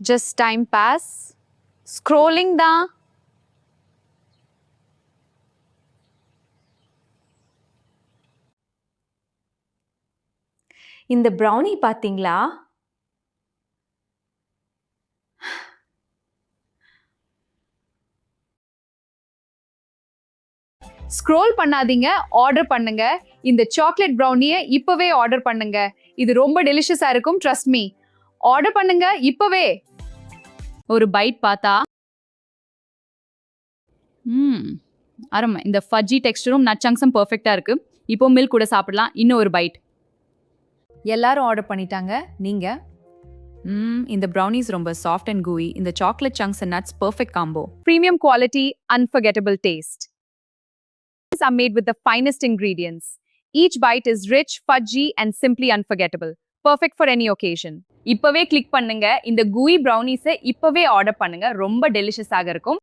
Just time pass. Scrolling down. இந்த brownie பாத்தீங்களா? Scroll பண்ணாதீங்க, ஆர்டர் பண்ணுங்க. இந்த சாக்லேட் ப்ரௌனியை இப்பவே ஆர்டர் பண்ணுங்க. இது ரொம்ப டெலிஷியஸா இருக்கும், ட்ரஸ்ட் மீ. ஆர்டர் பண்ணுங்க இப்பவே. ஒரு பைட் பார்த்தா அருமை. இந்த ஃபஜ்ஜி டெக்ஸ்டரும் நட் சங்க்ஸும் பெர்ஃபெக்ட்டா இருக்கு. இப்போ மில்க் கூட சாப்பிடலாம். இன்னும் ஒரு பைட். எல்லாரும் ஆர்டர் பண்ணிட்டாங்க. நீங்க இந்த brownies ரொம்ப சாஃப்ட் அண்ட் gooey. இந்த chocolate chunks and nuts perfect combo. Premium quality, unforgettable taste. Are made with the finest ingredients. Each bite is rich, fudgy, and simply unforgettable. Perfect for any occasion. இப்பவே click பண்ணுங்க. இந்த gooey brownies இப்பவே order பண்ணுங்க. ரொம்ப டெலிஷியஸாக இருக்கும்.